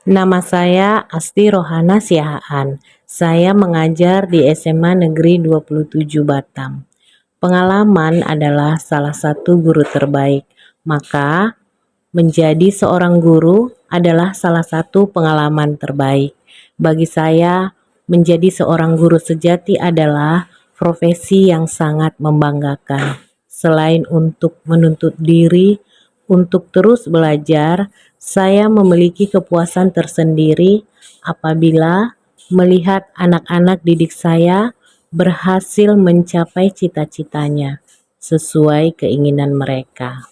Nama saya Asti Rohana Siahaan. Saya mengajar di SMA Negeri 27 Batam. Pengalaman adalah salah satu guru terbaik, maka menjadi seorang guru adalah salah satu pengalaman terbaik. Bagi saya, menjadi seorang guru sejati adalah profesi yang sangat membanggakan. Selain untuk menuntut diri, untuk terus belajar, saya memiliki kepuasan tersendiri apabila melihat anak-anak didik saya berhasil mencapai cita-citanya sesuai keinginan mereka.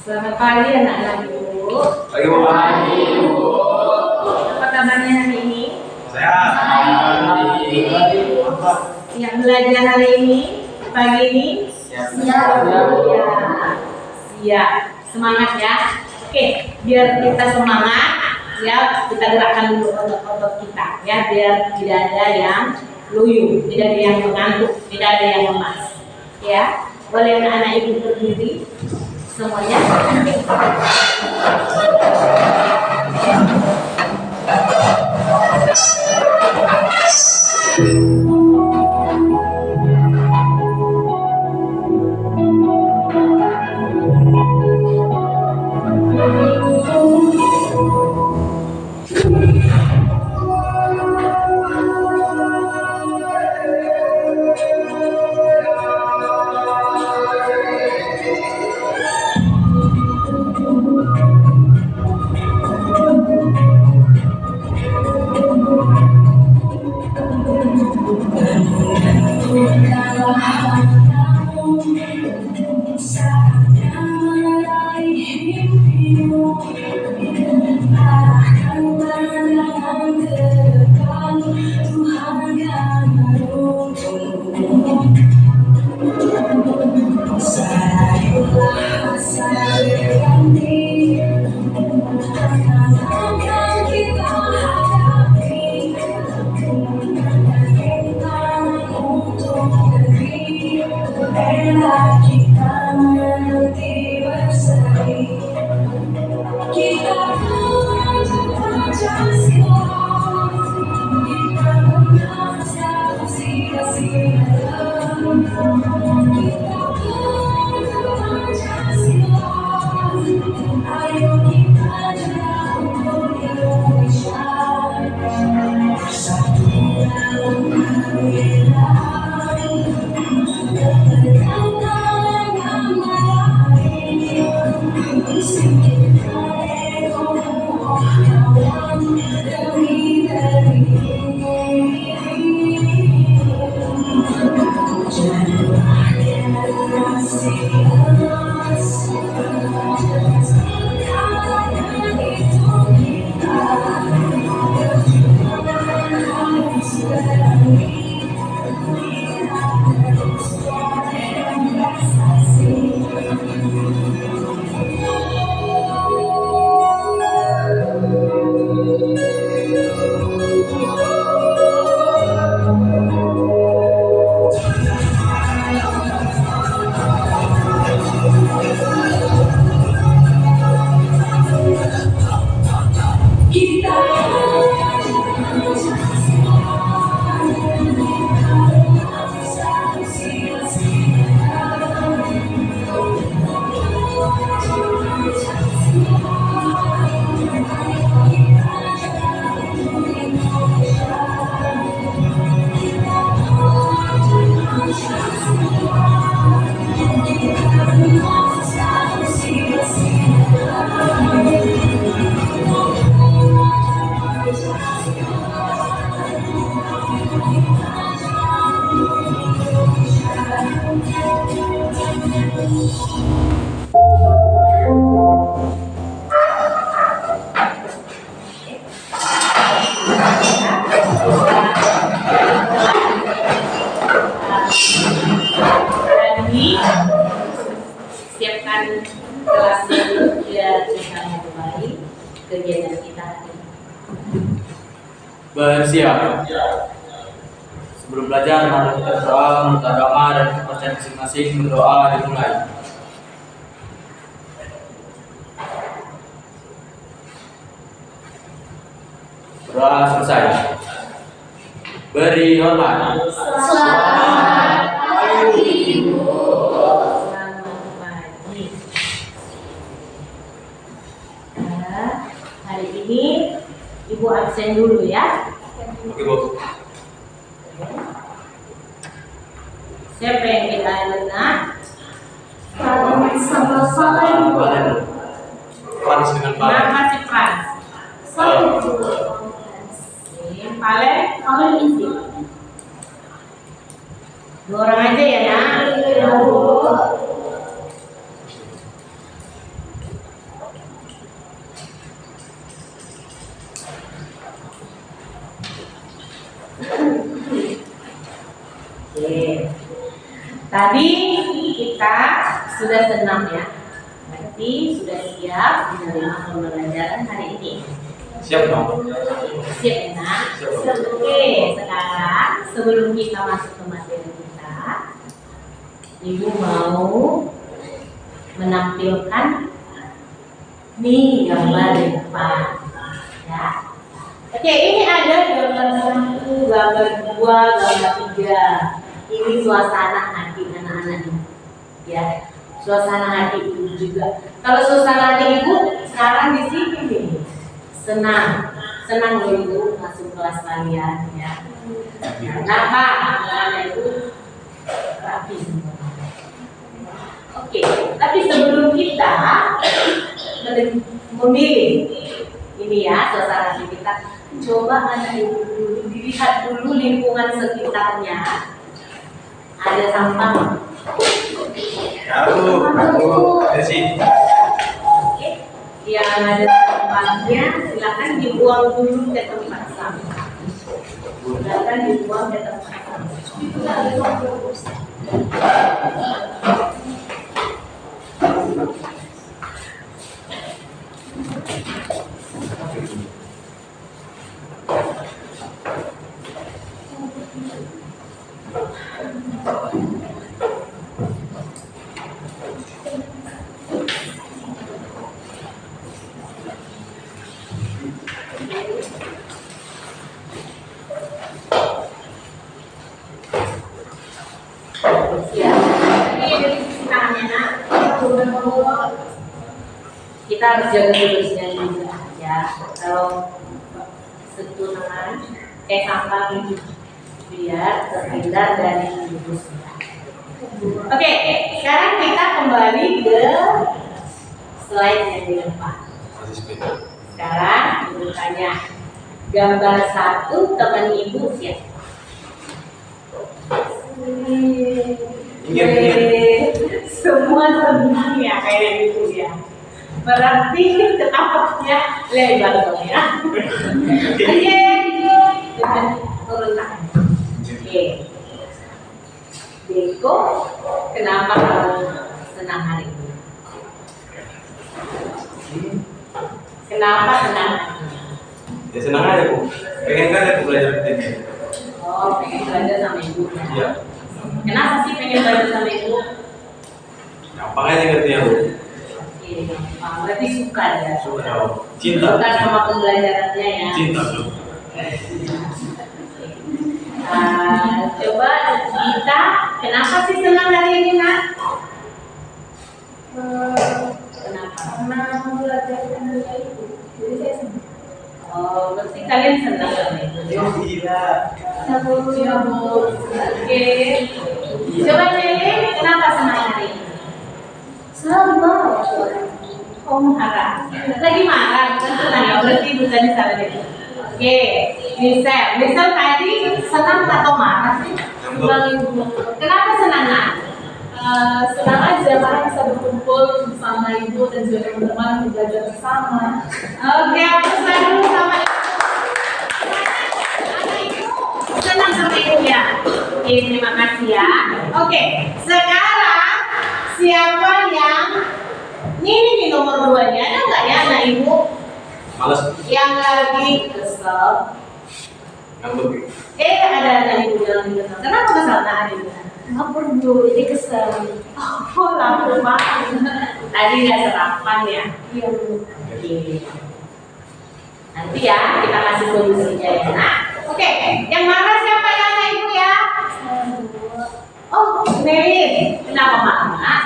Selamat pagi anak-anak Ibu. Pagi Ibu. Apa kabarnya hari ini? Sehat. Yang belajar hari ini, pagi ini? Siap. Siap. Semangat ya. Oke, biar kita semangat, ya kita gerakkan dulu otot-otot kita, ya biar tidak ada yang loyo, tidak ada yang mengantuk, tidak ada yang lemas. Ya, boleh anak-anak Ibu berdiri semuanya. kelas dulu biar kita mulai kegiatan kita hari ini. Bersiap. Sebelum belajar, mari kita berdoa menurut agama dan kepercayaan masing-masing. Berdoa dimulai. Berdoa selesai. Beri hormat. Selamat pagi. Hari ini Ibu absen dulu ya. Oke, Bu. Siapa yang kita dengar? Frans dengan Valen. Kenapa sih Frans? Valen isi. Dua orang aja ya nak. Oke. Tadi kita sudah senam ya. Berarti sudah siap menerima pembelajaran hari ini. Siap dong. Siap ya nak? Siap. Oke, sekarang sebelum kita masuk ke materi kita, Ibu mau menampilkan nih gambar di depan. Ya. Oke, ini ada gambar 1, gambar 2, gambar 3. Ini suasana hati anak-anak ini. Ya, suasana hati ibu juga. Kalau suasana hati ibu sekarang di sini nih, senang loh ibu masuk kelas kalian ya. Kenapa? Karena ibu rapi semua. Oke, tapi sebelum kita memilih ini ya suasana hati kita, coba anak ibu dulu dilihat dulu lingkungan sekitarnya. Ada sampah. Aku, Desi. Oke, yang ada sampahnya silakan dibuang dulu ke tempat sampah. Silakan dibuang ke tempat sampah. Kita harus jaga kebersihan juga ya. Kalau sentuh tangan sampah ini biar terhindar dari virus. Oke, sekarang kita kembali ke slide yang di depan. Sekarang ibu tanya, gambar 1 teman ibu siapa? Semua senang ya kayak gitu ya. Berarti ketapaknya lebar dong ya. Oke, turun tangan. Oke. Deko, kenapa kamu senang hari ini? Kenapa senang? Ya senang aja Bu. Pengen kan aku belajar ini. Oh, pengen belajar sama ibu ya. Iya. Kenapa sih pengen belajar sama ibu? Gampang aja ngertinya Bu. Oke, gampang. Berarti suka ya. Suka. Cinta. Suka sama pembelajarannya ya. Cinta Bu. Coba kita, kenapa sih senang hari ini nak? Kenapa? Karena belajar dengan ibu, jadi saya senang. Oh, berarti kalian senang sama itu. Iya. Ya bu. Oke. Coba Celi, kenapa senang hari ini? Selalu marah soalnya. Oh, marah. Lagi marah, bukan senang ya? Berarti bukan salah itu. Oke, misal tadi senang atau marah sih? Senang ibu. Kenapa senang nak? Senang aja karena bisa berkumpul bersama ibu dan juga teman-teman belajar bersama. Oke, aku senang dulu sama ibu. Anak ibu senang sama ibu ya. Oke, terima kasih ya. Oke, sekarang siapa yang ini nomor 2-nya ada nggak ya anak ibu Males. yang lagi kesel? Ngantuk. Ada anak ibu yang lagi kesel. Kenapa kesel anak ibu? Lapor Bu, jadi kesel. Oh, lapar banget. Tadi udah sarapan ya. Iya Bu. Oke. Nanti ya kita kasih solusinya ya. Nah, oke. Yang marah siapa ya anak ibu ya? Oh, Mary. Kenapa marah?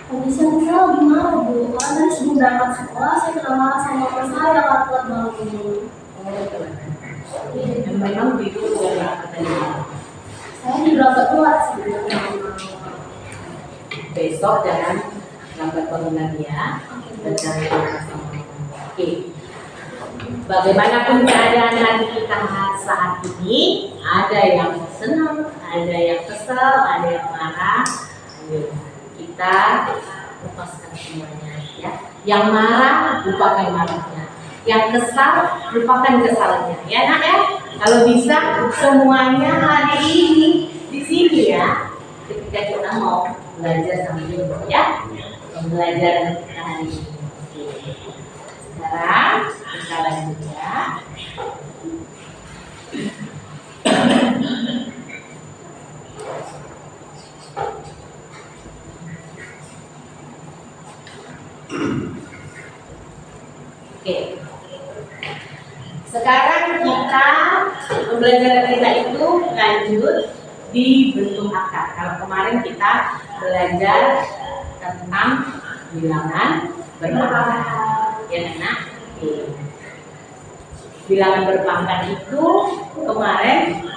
Tadi saya lagi marah Bu, karena sebelum berangkat sekolah saya kena marah sama teman saya karena telat bangun. Dan memang itu udah tadi. Saya juga agak telat sih. Besok jangan lambat bangun lagi ya. Dan jangan lupa sama mama. Oke. Bagaimanapun keadaan hati kita saat ini, ada yang senang, ada yang kesel, ada yang marah. Ayo, kita lepaskan semuanya ya. Yang marah lupakan marahnya, yang kesal lupakan kesalnya ya nak ya. Kalau bisa semuanya hari ini di sini ya, ketika kita mau belajar sama ibu ya, pembelajaran kita hari ini. Sekarang kita lanjut ya. Oke. Sekarang kita pembelajaran kita itu lanjut di bentuk akar. Kalau kemarin kita belajar tentang bilangan berpangkat, ya nak. Oke. Bilangan berpangkat itu kemarin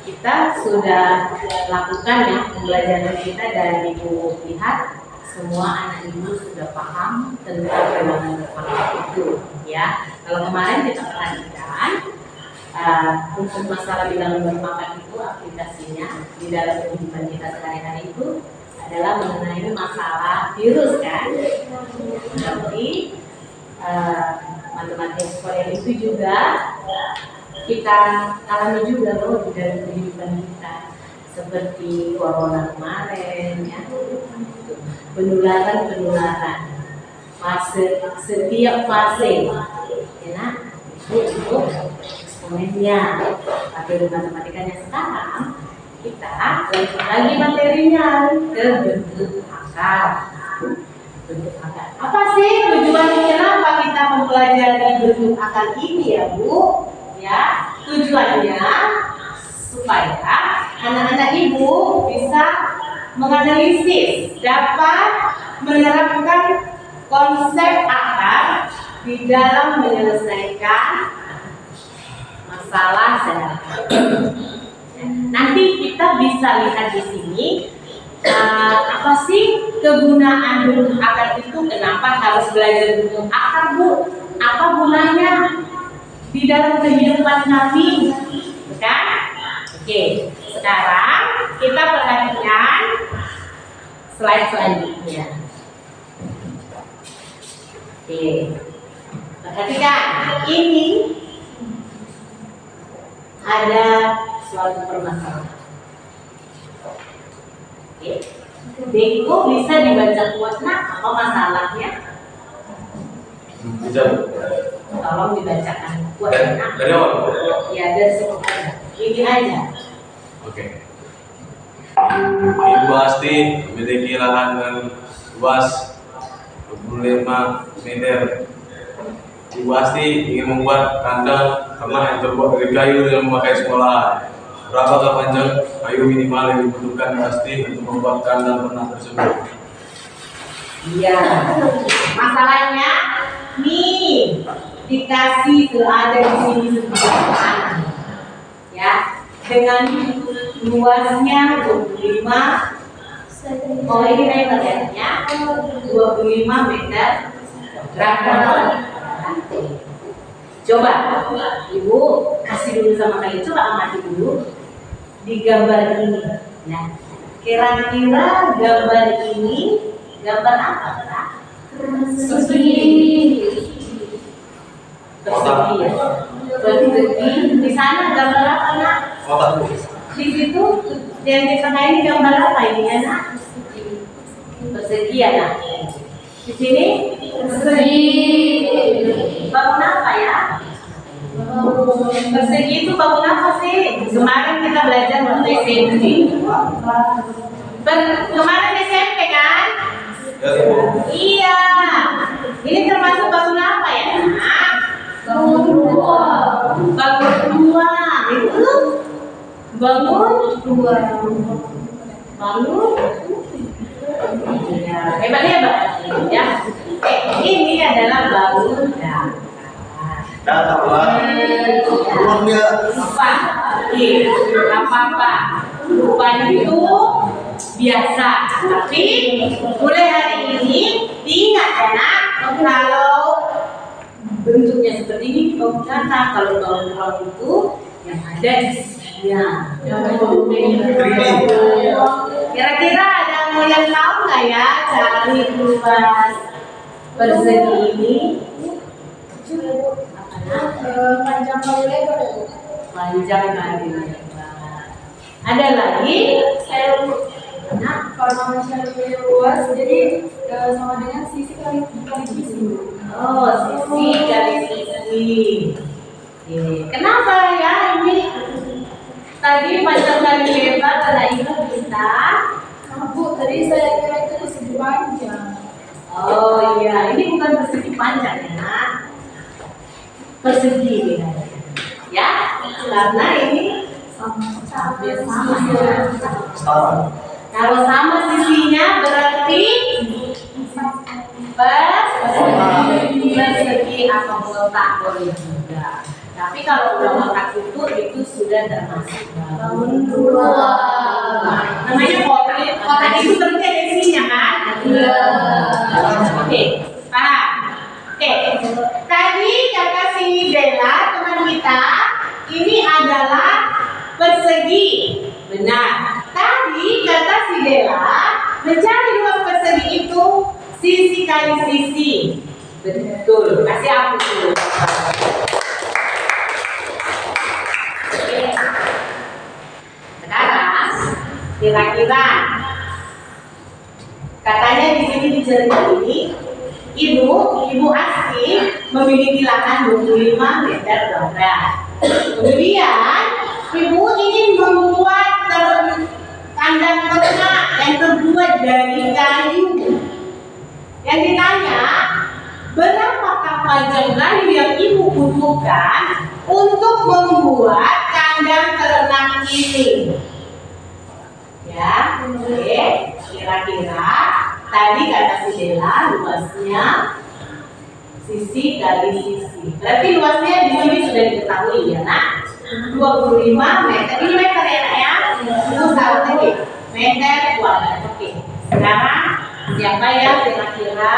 kita sudah lakukan ya pembelajaran kita, dan ibu lihat semua anak ibu sudah paham tentang bilangan berpangkat itu ya. Kalau kemarin kita perhatikan untuk masalah bilangan berpangkat itu aplikasinya di dalam kehidupan kita sehari-hari itu adalah mengenai masalah virus kan. Tapi matematika sekolah itu juga kita alami juga loh di dalam kehidupan kita, seperti corona kemarin ya, penularan fase, setiap fase ya itu eksponennya. Tapi di matematikanya sekarang kita lagi materinya ke bentuk akar. Bentuk akar. Apa sih tujuannya, kenapa kita mempelajari bentuk akar ini ya Bu? Ya, tujuannya supaya anak-anak ibu bisa menganalisis, dapat menerapkan konsep akar di dalam menyelesaikan masalah sehari-hari. Nanti kita bisa lihat di sini apa sih kegunaan bentuk akar itu, kenapa harus belajar bentuk akar Bu? Apa gunanya di dalam kehidupan kami, kan? Oke, sekarang kita perhatikan slide selanjutnya. Oke, perhatikan ini ada suatu permasalahan. Oke, Deko bisa dibaca kuat nak, apa masalahnya? Bisa. Tolong dibacakan kuat nak. Dari awal. Ya dari sebelum aja. Ini aja. Oke. Ibu Asti memiliki lahan dengan luas 25 meter. Ibu Asti ingin membuat kandang ternak yang terbuat dari kayu yang memakai sekolah. Berapakah panjang kayu minimal yang dibutuhkan Ibu Asti untuk membuat kandang ternak tersebut? Iya. Masalahnya nih dikasih ada di sini sebenarnya. Ya, dengan luasnya 25. Oh ini meter ya, 25 meter. Berapa? Coba ibu kasih dulu sama kalian, coba amati dulu di gambar ini. Nah, kira-kira gambar ini gambar apa kak? Persegi. Persegi ya. Persegi. Di sana gambar apa nak? Kotak. Di situ yang di tengah ini gambar apa ini ya nak? Persegi ya nak. Di sini persegi. Bangun apa ya? Persegi itu bangun apa sih? Kemarin kita belajar waktu SMP. Kemarin SMP kan? Iya. Ini termasuk bangun apa ya? Bangun dua. Bangun dua. Itu bangun dua. Bangun. Ya, hebat-hebat ya. Ini adalah bangun datar. Apa? Rupanya itu biasa. Tapi mulai hari ini diingat ya nak, kalau bentuknya seperti ini bangun datar. Kalau bangun ruang itu yang ada isinya. Kira-kira ada yang tahu nggak ya cari luas persegi ini? Panjang kali lebar. Panjang kali lebar. Ada lagi? Nah, kalau misalnya lebih luas, jadi sama dengan sisi kali sisi. Oh, sisi kali sisi. Kenapa ya ini? Tadi panjang kali lebar pada ingat kita. Bu, tadi saya kira itu persegi panjang. Oh iya, ini bukan persegi panjang ya. Persegi ya, karena ini sama ya. Kalau sama sisinya berarti persegi atau kotak boleh juga. Tapi kalau udah kotak itu sudah termasuk bangun dua. Namanya kotak itu berarti ada isinya kan? Iya. Oke, paham? Oke, tadi kata si Bella teman kita ini adalah persegi, benar. Tadi kata si Bella mencari luas persegi itu sisi kali sisi, betul. Kasih aku dulu. Sekarang kira-kira katanya di sini di cerita ini Ibu Asti memiliki lahan 25 meter kuadrat. Kemudian Ibu ingin membuat kandang ternak yang terbuat dari kayu. Yang ditanya, berapakah panjang kayu yang Ibu butuhkan untuk membuat kandang ternak ini? Ya, oke. Kira-kira tadi kata si Bella luasnya sisi kali sisi. Berarti luasnya di sini sudah diketahui ya nak. 25 meter. Ini meter ya nak ya. Itu salah lagi. Meter kuadrat. Oke. Sekarang siapa ya kira-kira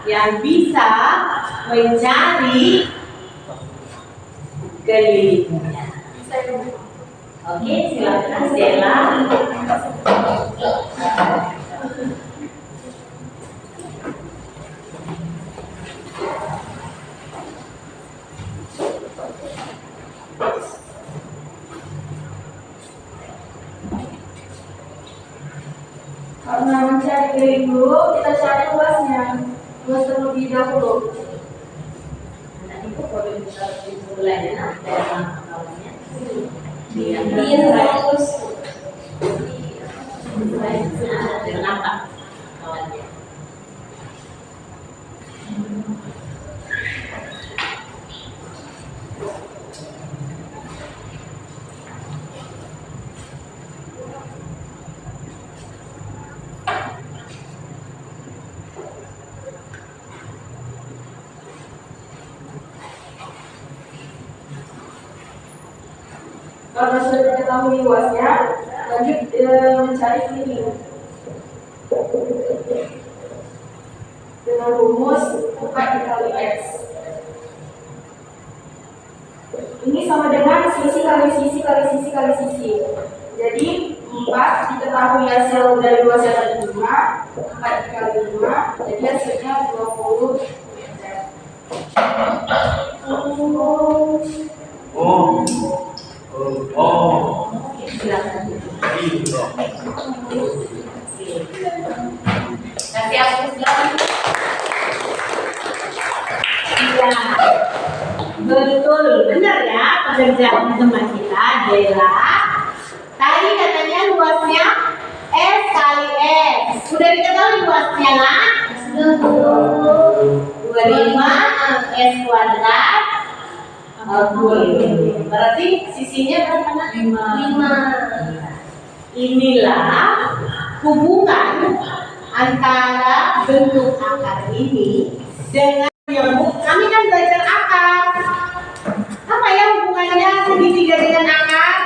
yang bisa mencari kelilingnya? Oke, silakan Stella. Karena mencari keliling dulu, kita cari luasnya. Luas terlebih dahulu. Nah, itu kalau bisa dimulai ya, dalam awalnya. Iya, terus. dengan apa awalnya? Karena sudah diketahui luasnya, lanjut mencari keliling dengan rumus 4 dikali X. Ini sama dengan sisi kali sisi kali sisi kali sisi. Jadi 4 diketahui hasil dari luasnya dari 5, 4 dikali 5, jadi hasilnya 20 meter. Silakan. Gitu. Kasih aku silakan. benar ya pekerjaan teman kita Dela. Tadi katanya luasnya S kali S. Sudah diketahui luasnya nak? 25 S kuadrat. Berarti sisinya berapa nak? 5. Inilah hubungan antara bentuk akar ini dengan yang kami kan belajar akar. Apa ya hubungannya segitiga dengan akar?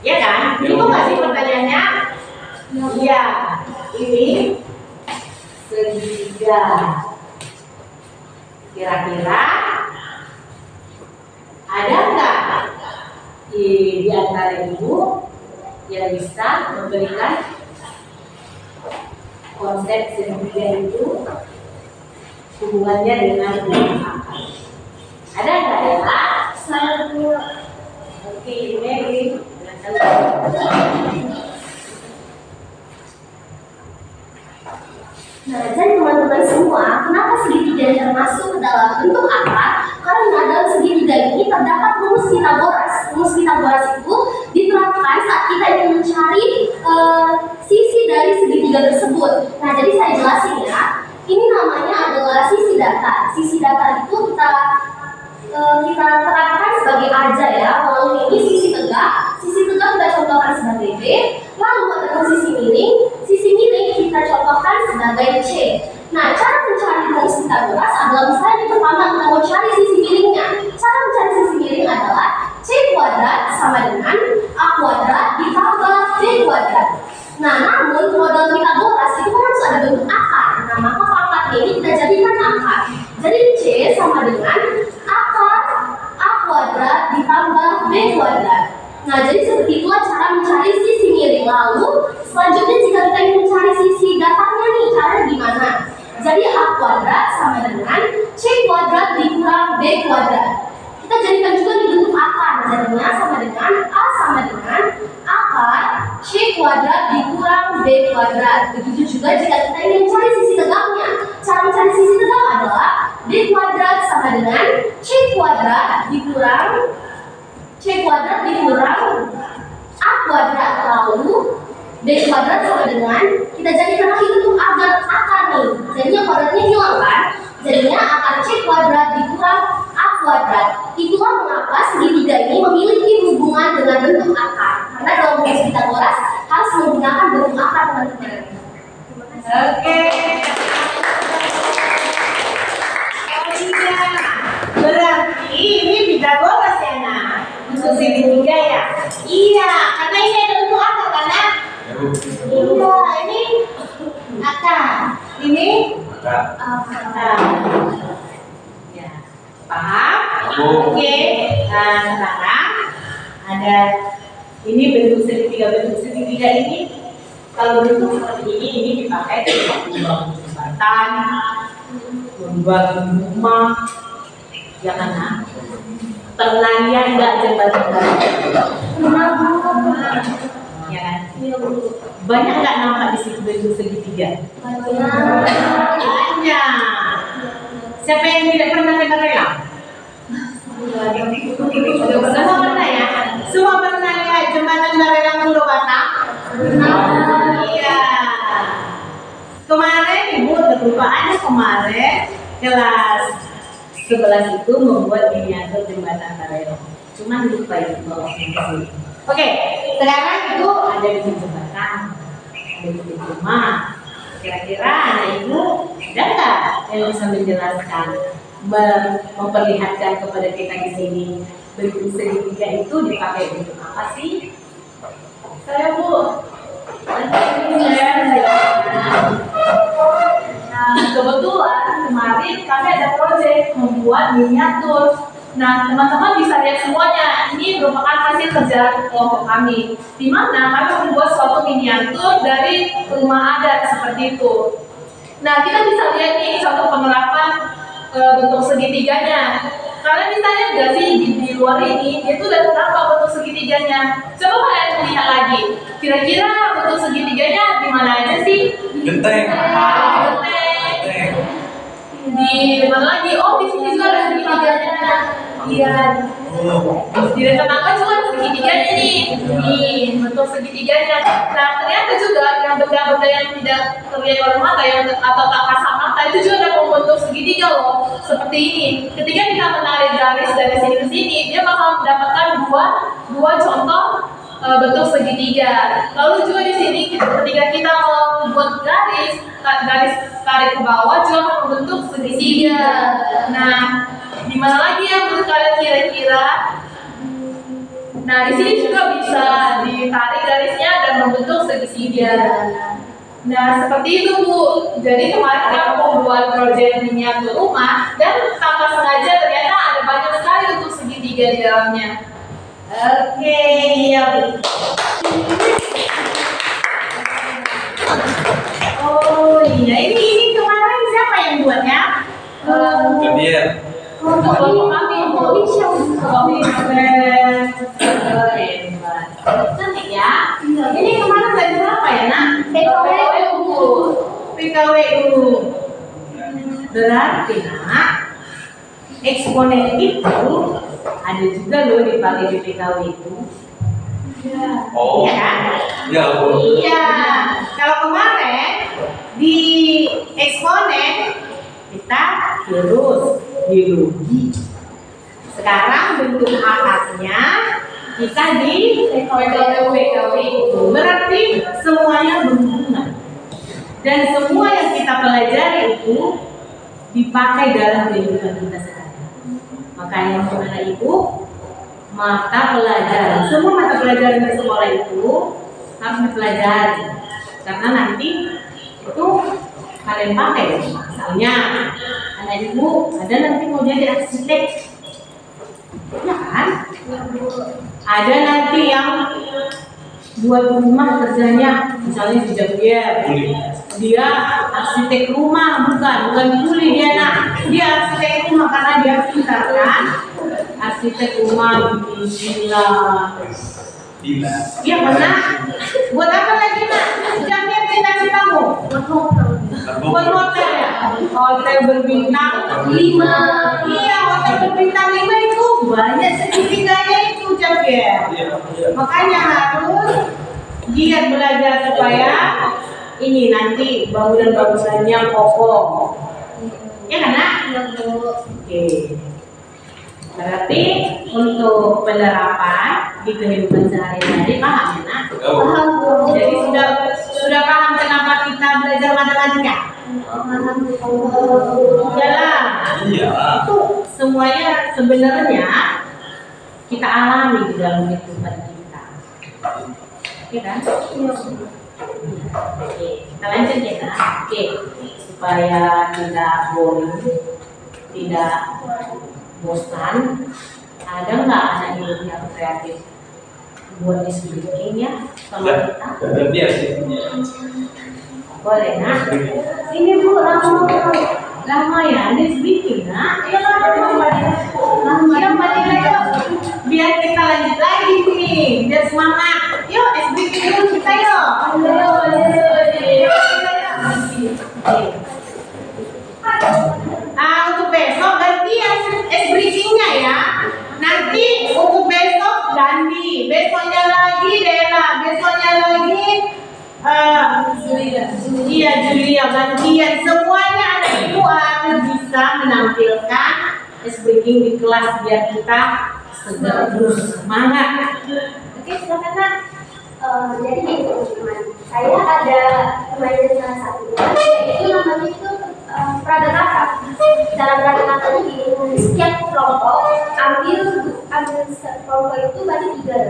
Ya kan? Itu nggak sih pertanyaannya? Iya. Ini segitiga. Kira-kira ada nggak di antara ibu yang bisa memberikan konsep segitiga itu hubungannya dengan akar? Ada nggak ya? Satu. Oke, Mary. Nah, jadi teman-teman semua, kenapa segitiga termasuk dalam bentuk akar? Karena dalam segitiga ini terdapat rumus Pitagoras. Rumus Pitagoras itu diterapkan saat kita ingin mencari sisi dari segitiga tersebut. Nah, jadi saya jelasin ya. Ini namanya adalah sisi datar. Sisi datar itu kita terapkan sebagai aja ya. Lalu ini sisi tegak. Sisi tegak kita contohkan sebagai B. Lalu ada sisi miring. Sisi miring kita contohkan sebagai C. Nah, cara mencari rumus Pitagoras adalah misalnya di pertama kita mau cari sisi miringnya. Cara mencari sisi miring adalah C kuadrat sama dengan A kuadrat ditambah B kuadrat. Nah, namun kalau dalam Pitagoras itu kan harus ada bentuk akar. Nah, maka pangkatnya ini kita jadikan akar. Jadi C sama dengan akar A kuadrat ditambah B kuadrat. Nah, jadi seperti itulah cara mencari sisi miring. Lalu selanjutnya jika kita ingin mencari sisi datarnya nih, caranya gimana? Jadi A kuadrat sama dengan C kuadrat dikurang B kuadrat. Kita jadikan juga di bentuk akar. Jadinya sama dengan A sama dengan akar C kuadrat dikurang B kuadrat. Begitu juga jika kita ingin mencari sisi tegaknya. Cara mencari sisi tegak adalah B kuadrat sama dengan C kuadrat dikurang A kuadrat. Lalu B kuadrat sama dengan kita jadikan lagi bentuk akar nih. Jadinya kuadratnya hilang kan? Jadinya akar C kuadrat dikurang A kuadrat. Itulah mengapa segitiga ini memiliki hubungan dengan bentuk akar. Karena dalam rumus Pitagoras harus menggunakan bentuk akar, teman-teman. Oke. Berarti ini Pitagoras ya nak? Untuk segitiga ya? Iya, karena ini ada bentuk akar kan nak? Iya, ini akar. Ini akar. Ya, paham? Oke. Nah, sekarang ada ini bentuk segitiga ini. Kalau bentuk seperti ini dipakai untuk membangun jembatan, membangun rumah, jangan nak. Pernah lihat nggak jembatan? Ya kan? Banyak nggak nampak di situ bentuk segitiga? Banyak. Siapa yang tidak pernah lihat rela? Semua pernah ya? Semua pernah lihat jembatan Barelang Pulau Batam? Iya. Kemarin ibu terlupaannya kemarin kelas 11 itu membuat miniatur jembatan Barelang. Cuman lupa itu bawa ke sini. Oke, sekarang itu ada di jembatan, ada di rumah. Kira-kira anak ibu ada nggak yang bisa menjelaskan, memperlihatkan kepada kita di sini bentuk segitiga itu dipakai untuk apa sih? Saya Bu. Nah, kebetulan kemarin kami ada proyek membuat miniatur. Nah, teman-teman bisa lihat semuanya. Ini merupakan hasil kerja kelompok kami, di mana kami membuat suatu miniatur dari rumah adat seperti itu. Nah, kita bisa lihat nih contoh penerapan bentuk segitiganya. Kalian bisa lihat nggak sih di luar ini itu udah berapa bentuk segitiganya? Coba kalian lihat lagi. Kira-kira bentuk segitiganya di mana aja sih? Genteng. Genteng. Di mana lagi? Oh, di sini juga ada segitiganya. Iya. Di dekat aku cuma segitiganya nih, bentuk segitiganya. Nah ternyata juga yang benda-benda yang tidak terlihat oleh mata yang atau tak kasat mata itu juga dapat membentuk segitiga loh, seperti ini. Ketika kita menarik garis dari sini ke sini, dia bakal mendapatkan dua contoh bentuk segitiga. Lalu juga di sini ketika kita membuat garis tarik ke bawah juga akan membentuk segitiga. Nah, di mana lagi yang menurut kalian kira-kira? Nah, di sini juga bisa ditarik garisnya dan membentuk segitiga. Nah, seperti itu Bu. Jadi kemarin kita membuat proyek miniatur rumah dan tanpa sengaja ternyata ada banyak sekali untuk segitiga di dalamnya. Oke, iya Bu. Oh iya, ini kemarin siapa yang buatnya? Dia. Kalau kami Cantik ya. Ini kemarin belajar apa ya nak? PKWU. Berarti nak, eksponen itu ada juga loh dipakai di PKWU. Oh. Iya kan? Iya Bu. Iya. Kalau kemarin di eksponen kita terus biologi. Sekarang bentuk akarnya kita di PKWU. Berarti semuanya berhubungan. Dan semua yang kita pelajari itu dipakai dalam kehidupan kita sehari-hari. Makanya mengenai Ibu, mata pelajaran, semua mata pelajaran di sekolah itu harus dipelajari. Karena nanti itu kalian pakai. Misalnya anak Ibu ada nanti mau jadi arsitek, ya kan? Ada nanti yang buat rumah kerjanya, misalnya si Javier, dia arsitek rumah, bukan kuli dia nak, dia arsitek rumah karena dia pintar kan? Arsitek rumah bikin villa. Iya benar. Buat apa lagi nak? Javier cita-citamu? Buat hotel ya? Hotel berbintang 5. Iya, hotel berbintang 5 itu banyak segitiganya itu Javier. Makanya harus giat belajar supaya ini nanti bangunan-bangunannya kokoh. Ya kan nak? Oke. Berarti untuk penerapan di kehidupan sehari-hari paham ya nak? Paham Bu. Jadi sudah paham kenapa kita belajar matematika? Iyalah. Iya. Itu semuanya sebenarnya kita alami di dalam kehidupan kita. Oke kan? Oke, kita lanjut ya nak. Oke, supaya tidak boring, tidak bosan, ada nggak anak ibu yang kreatif buat speaking ya sama kita? Dia sih. Boleh nak? Sini Bu, lama ya, ini speaking nak? Ya lama ya, biar kita lanjut lagi nih, biar semangat. Yuk, speaking dulu kita yuk. Untuk besok ganti yang breathing-nya ya. Nanti untuk besok ganti, besoknya lagi Dela, besoknya lagi Julia gantian. Semuanya anak ibu harus bisa menampilkan breathing di kelas biar kita segar terus semangat. Oke, silakan nak. Jadi gini teman-teman, saya ada teman salah satu, itu namanya itu peraga kata. Cara peraga katanya gini, setiap kelompok ambil kelompok itu berarti tiga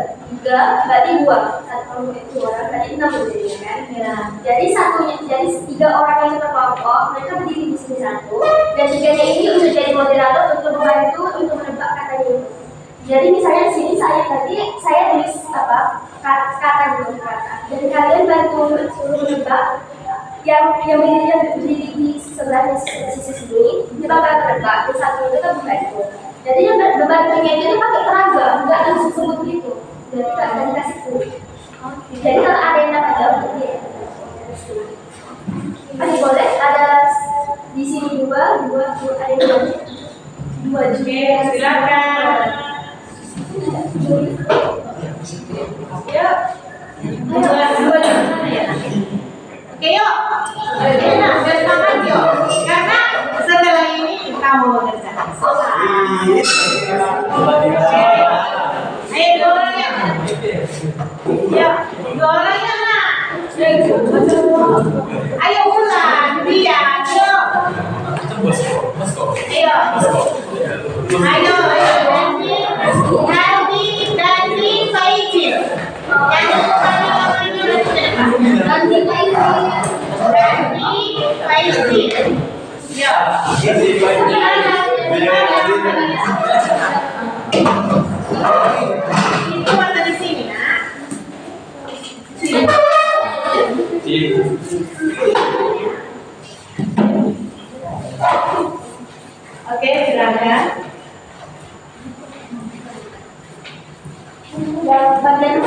berarti 2, satu kelompok itu 2 orang berarti 6 jadinya kan. Ya. Jadi 3 orang yang satu kelompok mereka berdiri di sini satu, dan 3-nya ini untuk jadi moderator untuk membantu untuk menebak katanya itu. Jadi misalnya di sini saya tulis kata, dan kalian bantu suruh menebak yang berdiri di sebelah sisi sini, dia bakal menebak, yang satu itu kan membantu. Jadi yang membantunya itu pakai tenaga, nggak langsung sebut gitu. Jadi nggak dikasih tuh. Jadi kalau ada yang dapat jawab, dia boleh ada di sini dua ada yang Oke, silakan. Ya. Dua mana ya? Oke, yuk. Bersemangat yuk. Karena setelah ini kita mau mengerjakan soal. Ayo dua orang ya. Ya, dua orang ya nak. Ayo ulang, dia, ayo. Ayo, ganti Faizil. Ganti Faizil. Ya. Itu ada di sini, nak. Oke, silakan. Bagian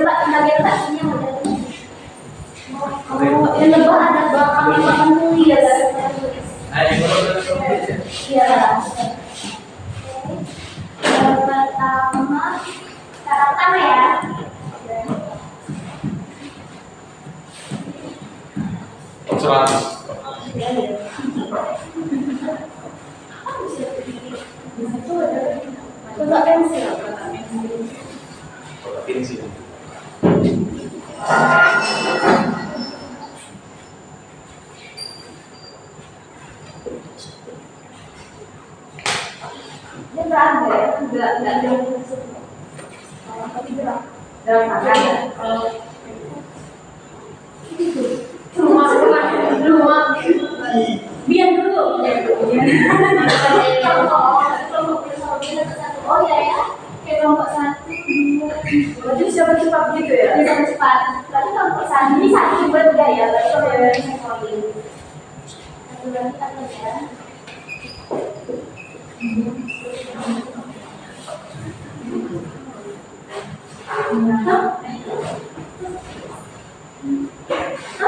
bagian bagian oh, yang lebih ada belakang mulia ya. Pertama ya. Coba pensil. Dia berada ya, enggak ada tapi gerak dalam makanya rumah biar dulu oh ya ya kayak kelompok 1, 2 berarti siapa cepat gitu ya bisa cepat berarti kelompok 1 ini 1 juga ya berarti kalau dari sekali satu lagi apa ya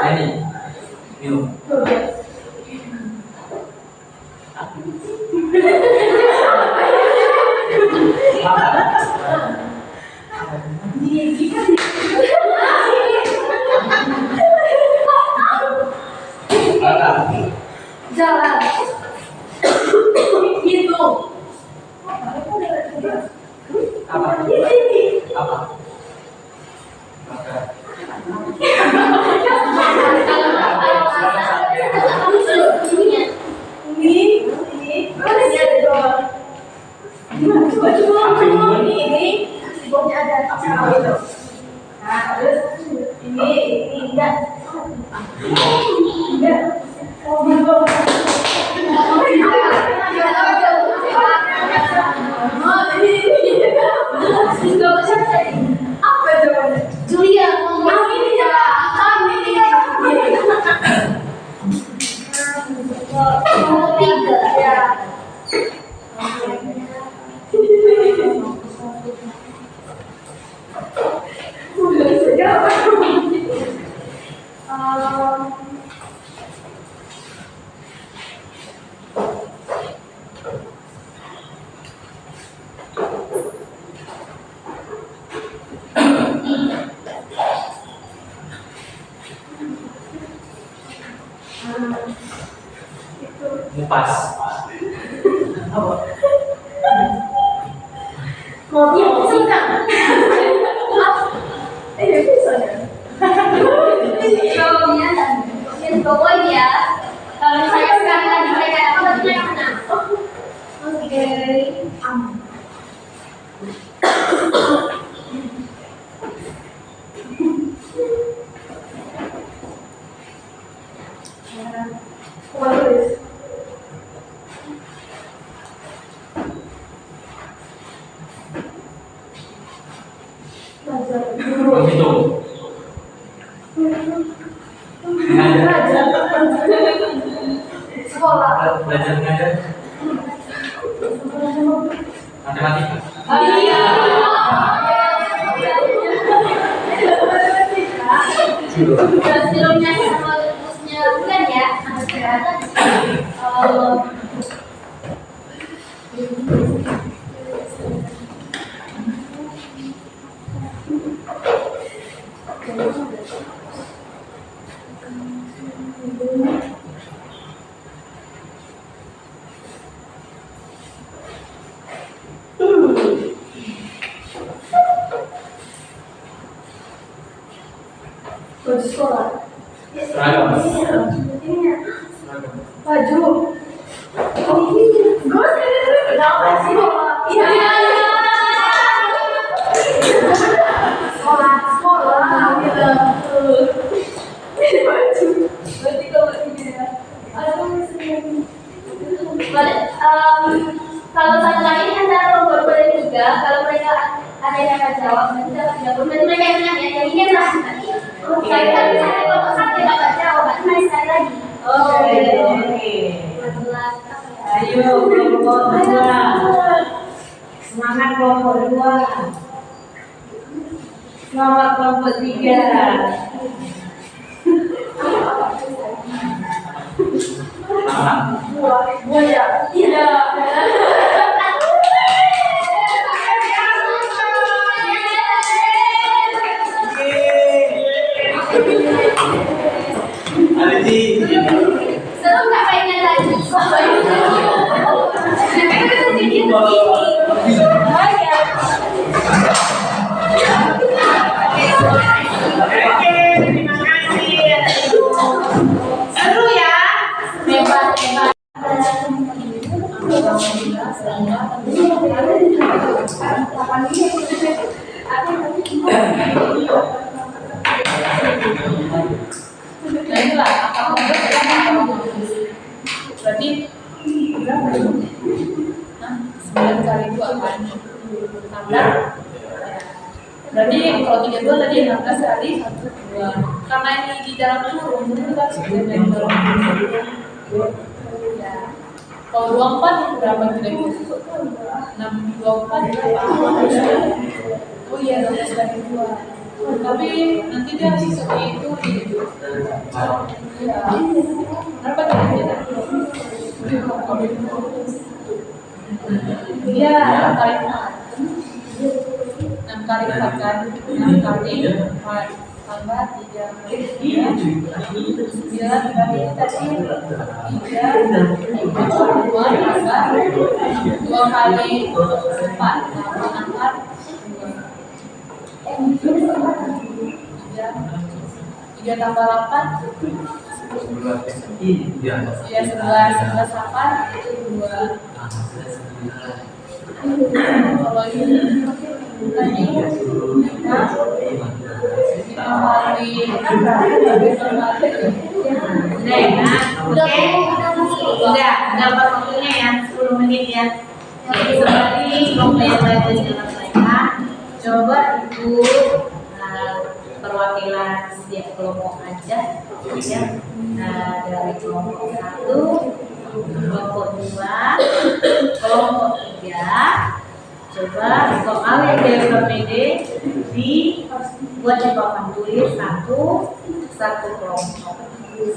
ini minum jalan hitung apa Julia ngomong ini ya kami tiga ya ngupas ngopi suka pokoknya kalau saya sekali lagi mereka apa yang mana oke menghitung sekolah belajar mengajar matematika sebelumnya sama busnya bukan ya Baju sekolah. Seragam. Baju. Gue kenapa sih? Iya. Sekolah. Gitu. Baju. Berarti kalau ini ya. Kalau satu lagi ini antara kelompok 2 dan 3, kalau mereka ada yang akan jawab, nanti dapat jawab. Berarti mereka yang menang ya, yang ini adalah tadi. Saya kan misalnya kelompok 1 yang dapat jawab, berarti main sekali lagi. Oke. Ayo kelompok 2. Semangat kelompok 2. Selamat kelompok 3. Buaya. Iya. Ada di Seru nggak pengen lagi? Oke, terima kasih. Seru ya? Hebat. Nah inilah apa berarti berapa ya? 9 kali 2 kan? 16. Berarti kalau 32 tadi 16 kali 1, 2. Karena ini di dalam kurung, itu kita harus dari dalam ya. Kalau 24 berapa kira-kira? 6, 24 berapa? Oh iya, 12 kali 2. Tapi nanti dia seperti itu ya. Berapa kira-kira? Iya, 6 kali 4. 6 kali 4 kan? 6 kali 4 tambah 3 kali 3 9 berarti tadi 3 2 tambah 2 kali 4 tambah 4 3 tambah 8 Iya. ya 11 8 itu 2. Kalau ini tadi 5 kali Udah waktunya ya, 10 menit ya. Seperti kelompok yang lain dengan mereka, coba ibu perwakilan setiap kelompok aja ya. Dari kelompok 1, kelompok 2, kelompok 3. Coba soal yang dari PPD dibuat di papan tulis satu kelompok,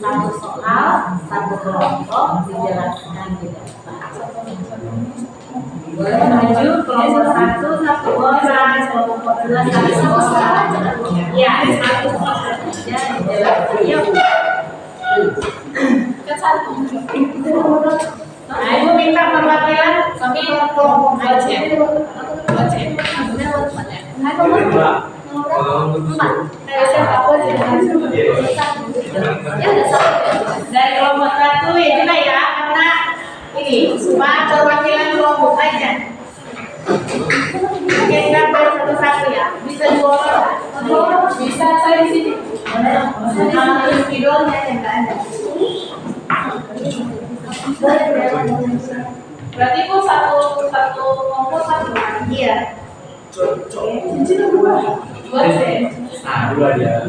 satu soal, satu kelompok dijelaskan di depan. Boleh maju kelompok 1 1 orang, kelompok 2 1 orang. Ya, 1 orang saja dijelaskan. Yuk. kan 1. Nah, ibu minta perwakilan Kami kelompok aja. Dari kelompok 1 ya juga ya, karena ini Pak perwakilan kelompok aja. Oke, kita buat satu-satu ya. Bisa 2 orang. bisa saya di sini. Terus videonya yang nggak ada. Berarti bu satu kelompok 1 orang. Iya. 2 cm. Nah, 2 dia.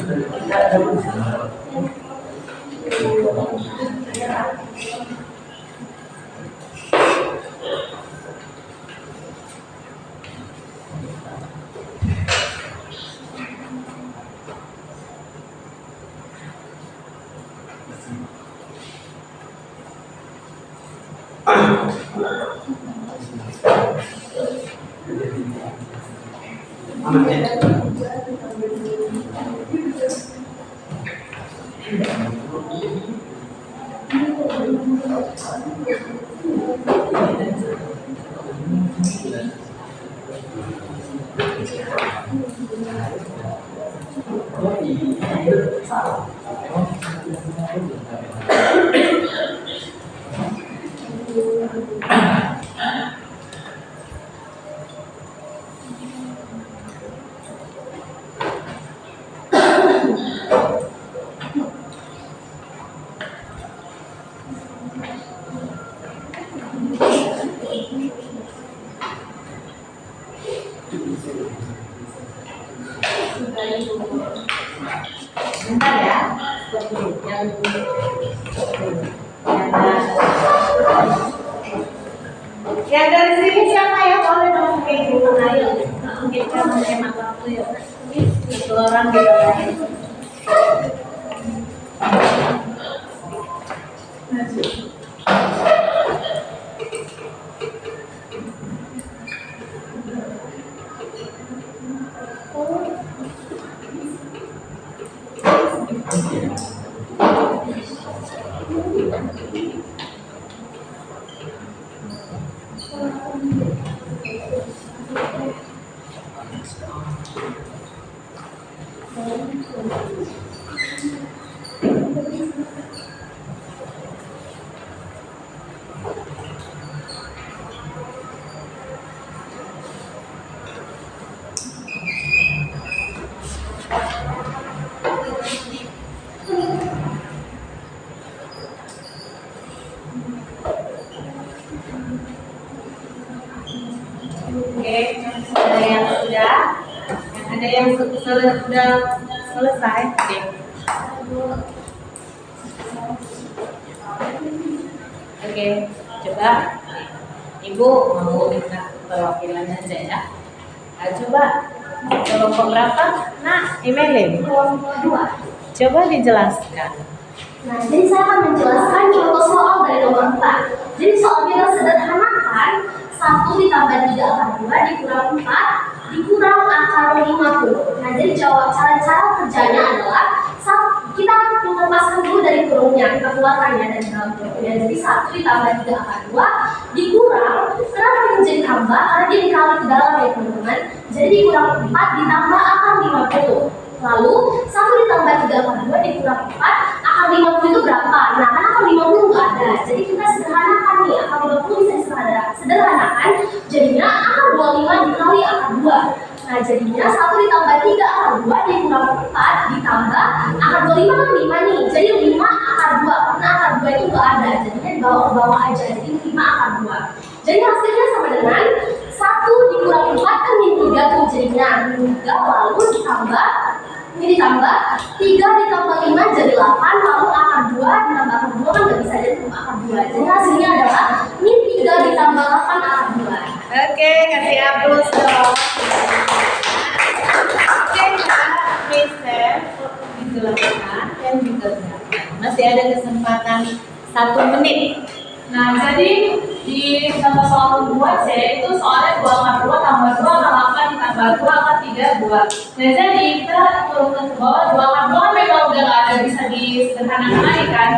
Bentar ya. Yang dari sini siapa ya? Boleh dong pakai dulu ayo. Kita menghemat waktu ya. Satu orang gitu kan. Oke, ada yang sudah, ada yang sudah selesai. Oke, coba Ibu mau minta perwakilan aja ya. Coba kelompok berapa? Nah, emailin. Kelompok 2. Coba dijelaskan. Nah, jadi saya akan menjelaskan contoh soal dari nomor 4. Jadi soalnya kita sederhanakan, 1 ditambah 3 akar 2 dikurang 4 dikurang akar 50. Nah, jadi cara kerjanya adalah kita melepaskan dulu dari kurungnya, kita keluarkan ya dari dalam kurungnya. Jadi 1 ditambah 3 akar 2 dikurang, kenapa ini menjadi tambah? Karena dia dikali ke dalam ya teman-teman. Jadi dikurang 4 ditambah akar 50. Lalu 1 ditambah 3 akar 2 dikurang 4, akar 50 itu berapa? Nah, kan akar 50 nggak ada. Jadi kita sederhanakan nih, akar 50 bisa sederhanakan. Jadinya akar 25 dikali akar 2. Nah, jadinya 1 ditambah 3 akar 2 dikurang 4 ditambah akar 25 kan 5 nih. Jadi 5 akar 2, karena akar 2 itu nggak ada. Jadinya dibawa ke bawah aja, jadi 5 akar 2. Jadi hasilnya sama dengan 1 dikurang 4 kan min 3 tuh jadinya min 3, lalu ditambah 3 ditambah 5 jadi 8, lalu akar 2 ditambah akar 2 kan nggak bisa jadi akar 2. Jadi hasilnya adalah min 3 ditambah 8 akar 2. Oke, kasih aplaus dong. Oke, Mister dijelaskan dan dikerjakan. Masih ada kesempatan 1 menit. Nah, jadi di contoh soal kedua C itu soalnya 2 akar 2 tambah 2 akar 8 ditambah 2 akar 3 2. Nah, jadi kita turunkan ke bawah 2 akar 2 kan memang udah nggak ada, bisa disederhanakan lagi kan.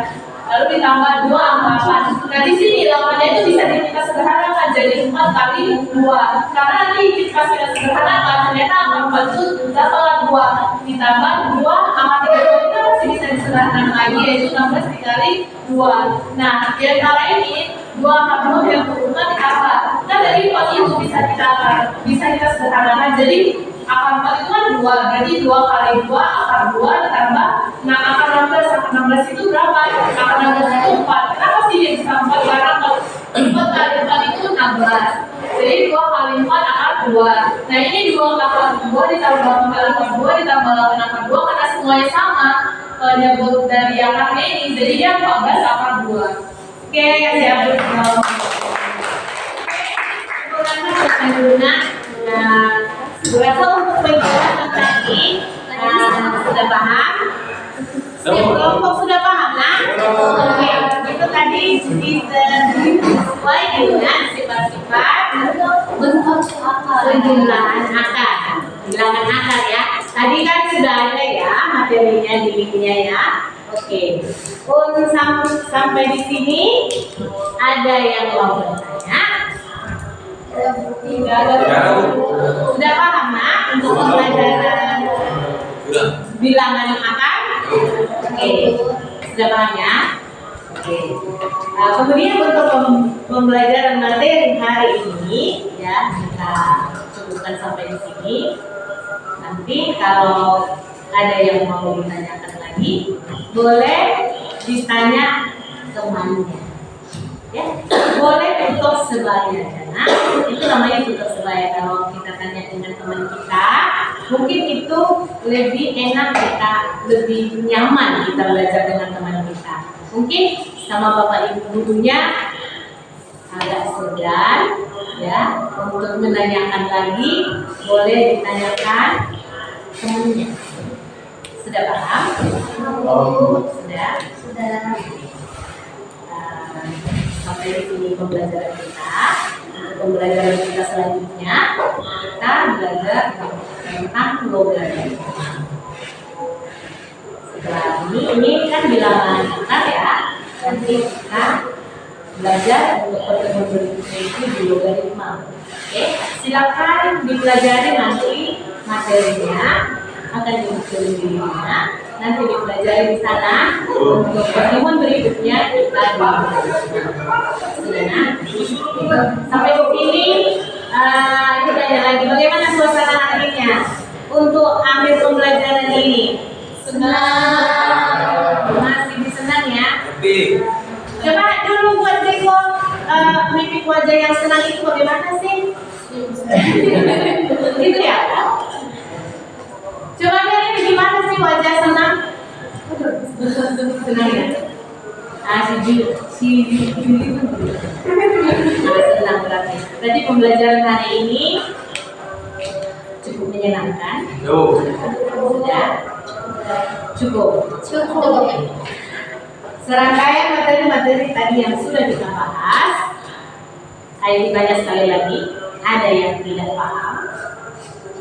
Lalu ditambah 2 akar 8. Nah, di sini 8-nya itu bisa kita sederhanakan jadi 4 kali 2. Karena nanti pas kita sederhanakan ternyata akar 4 itu dapat 2 ditambah 2 akar 3 2 itu masih bisa disederhanakan lagi, yaitu 16 dikali 2. Nah, di antara ini 2 akar 2 yang berurutan ditambah. Nah, dari 4 itu bisa kita sederhanakan. Jadi akar 4 itu kan 2, berarti 2 kali 2 akar 2 ditambah. Nah, akar 16 itu berapa? Akar 16 itu 4. Kenapa sih dia bisa 4? Karena 4 kali 4 itu 16. Jadi 2 kali 4 akar 2. Nah, ini 2 akar 2 ditambah 4 akar 2 ditambah 8 akar 2 karena semuanya sama nyebut dari akarnya ini. Jadi dia 14 akar 2. Oke, kasih aplaus dong. Selesai dulu nak. Nah, berapa untuk penjelasan tadi? Sudah paham? Setiap kelompok sudah paham nak? Oke, itu tadi tadi sesuai dengan sifat-sifat bentuk akar. bilangan akar ya. Tadi kan sudah ada ya materinya di linknya ya. Oke. Untuk sampai di sini ada yang mau bertanya? Tidak ada. Sudah paham nak untuk pembelajaran bilangan akar? Oke. Sudah paham ya? Oke. Kemudian untuk pembelajaran materi hari ini ya kita cukupkan sampai di sini. Nanti kalau ada yang mau ditanyakan lagi, boleh ditanya temannya. Ya, boleh tutor sebaya. Nah, itu namanya tutor sebaya. Kalau kita tanya dengan teman kita, mungkin itu lebih enak kita, lebih nyaman kita belajar dengan teman kita. Mungkin sama bapak ibu gurunya agak segan, ya, untuk menanyakan lagi, boleh ditanyakan temannya. Sudah paham? Sudah. Sampai di sini pembelajaran kita. Untuk pembelajaran kita selanjutnya, kita belajar tentang logaritma. Setelah ini kan bilangan akar ya. Nanti kita belajar untuk pertemuan berikutnya itu di logaritma. Oke, silakan dipelajari nanti materinya, akan dibuktikan dirinya. Nanti dipelajari di sana. Untuk pertemuan berikutnya kita sudah. Sampai di sini kita tanya lagi bagaimana suasana harinya untuk ambil pembelajaran ini. Senang, masih senang ya. Coba dulu buat tengok mimik wajah yang senang itu bagaimana sih? Gitu ya. Coba lihat gimana sih wajah senang? Senang ya? Si Juli itu senang berarti. Berarti pembelajaran hari ini cukup menyenangkan. Sudah? Cukup. Serangkaian materi-materi tadi yang sudah kita bahas, ayo dibaca sekali lagi. Ada yang tidak paham?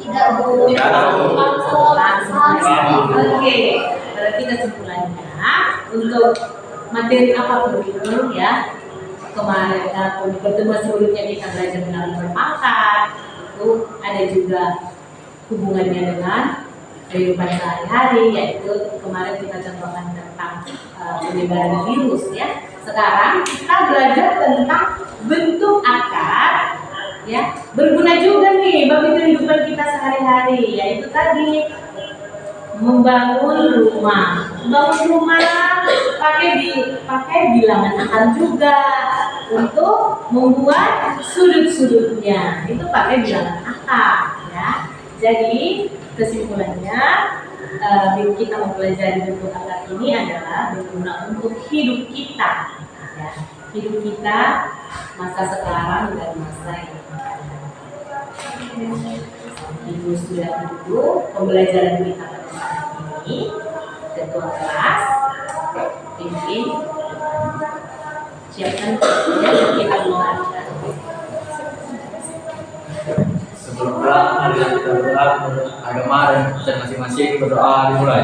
Tidak Bu. Oke, berarti kesimpulannya untuk materi apapun itu ya, kemarin di pertemuan sebelumnya kita belajar tentang berpangkat, itu ada juga hubungannya dengan kehidupan sehari-hari, yaitu kemarin kita contohkan tentang penyebaran virus ya. Sekarang kita belajar tentang bentuk akar ya, berguna juga nih bagi kehidupan kita sehari-hari, yaitu tadi membangun rumah. Membangun rumah pakai bilangan akar juga. Untuk membuat sudut-sudutnya itu pakai bilangan akar ya. Jadi kesimpulannya kita mempelajari bentuk akar ini adalah berguna untuk hidup kita ya. Hidup kita masa sekarang dan masa yang akan datang. Ibu sudah dulu pembelajaran kita pada saat ini. Ketua kelas pimpin siapkan dan kita mulai. Sebelum pulang, mari kita berdoa menurut agama dan kepercayaan masing-masing. Berdoa dimulai.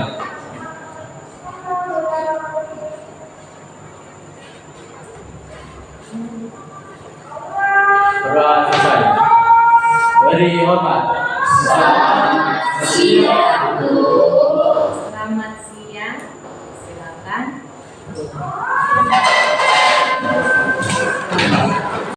Berdoa selesai. Beri hormat. Selamat siang Bu. Selamat siang. Silakan.